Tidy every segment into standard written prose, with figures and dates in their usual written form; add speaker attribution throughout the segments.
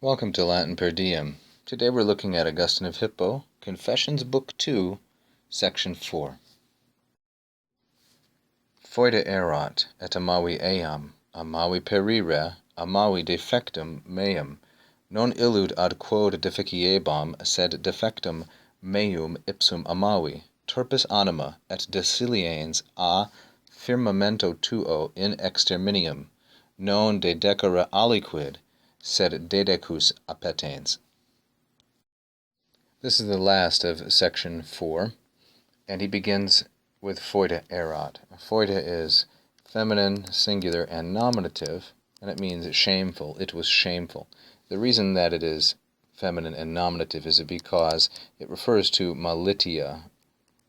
Speaker 1: Welcome to Latin Per Diem. Today we're looking at Augustine of Hippo, Confessions, Book 2, Section 4. Foeda erat, et amavi eam, amavi perire, amavi defectum meum, non illud ad quod deficiebam, sed defectum meum ipsum amavi, turpis anima, et deciliens a firmamento tuo in exterminium, non dedecere aliquid, sed dedecus appetens. This is the last of section 4, and he begins with foeda erat. Foeda is feminine, singular, and nominative, and it means shameful. It was shameful. The reason that it is feminine and nominative is because it refers to malitia,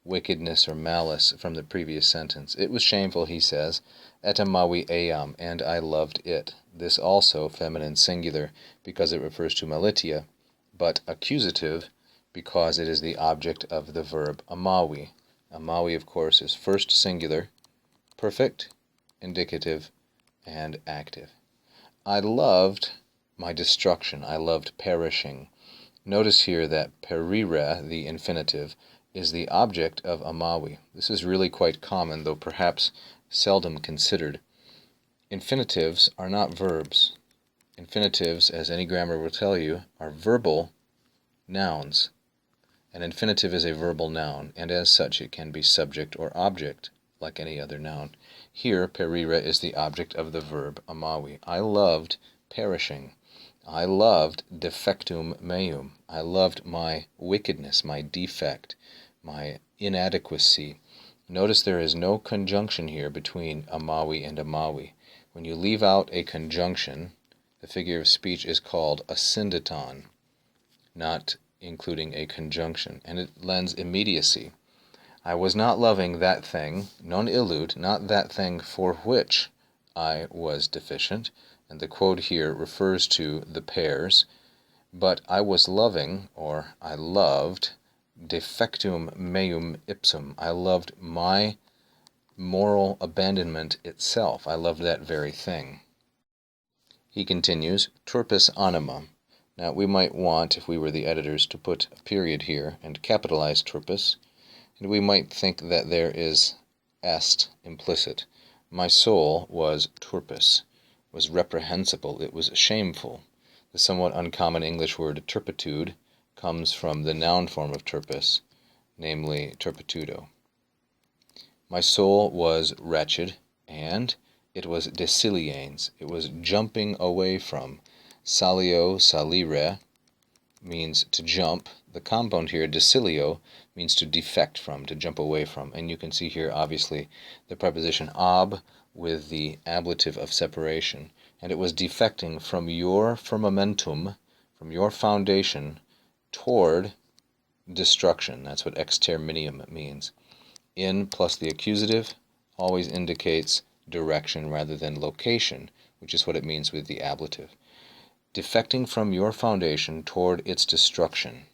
Speaker 1: wickedness or malice, from the previous sentence. It was shameful, he says, et amavi eam, and I loved it. This also feminine singular because it refers to malitia, but accusative because it is the object of the verb amavi. Amavi, of course, is first singular, perfect, indicative, and active. I loved my destruction. I loved perishing. Notice here that perire, the infinitive, is the object of amavi. This is really quite common, though perhaps seldom considered. Infinitives are not verbs. Infinitives, as any grammar will tell you, are verbal nouns. An infinitive is a verbal noun, and as such it can be subject or object, like any other noun. Here, perire is the object of the verb amavi. I loved perishing. I loved defectum meum. I loved my wickedness, my defect, my inadequacy. Notice there is no conjunction here between amavi and amavi. When you leave out a conjunction, the figure of speech is called a syndeton, not including a conjunction, and it lends immediacy. I was not loving that thing, non illud, not that thing for which I was deficient, and the quote here refers to the pairs, but I was loving, or I loved, defectum meum ipsum. I loved my moral abandonment itself. I loved that very thing. He continues, turpis anima. Now we might want, if we were the editors, to put a period here and capitalize turpis, and we might think that there is est implicit. My soul was turpis, was reprehensible, it was shameful. The somewhat uncommon English word turpitude comes from the noun form of turpis, namely turpitudo. My soul was wretched, and it was deciliens, it was jumping away from. Salio, salire, means to jump. The compound here, decilio, means to defect from, to jump away from. And you can see here, obviously, the preposition ab with the ablative of separation. And it was defecting from your firmamentum, from your foundation, toward destruction. That's what exterminium means. In plus the accusative always indicates direction rather than location, which is what it means with the ablative. Defecting from your foundation toward its destruction.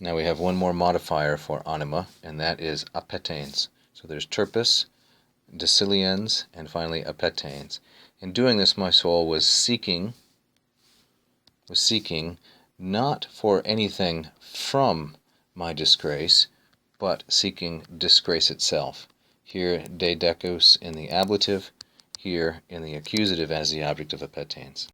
Speaker 1: Now we have one more modifier for anima, and that is appetens. So there's turpis, deciliens, and finally appetens. In doing this, my soul was seeking not for anything from my disgrace, but seeking disgrace itself. Here, dedecus in the ablative, here in the accusative as the object of appetens.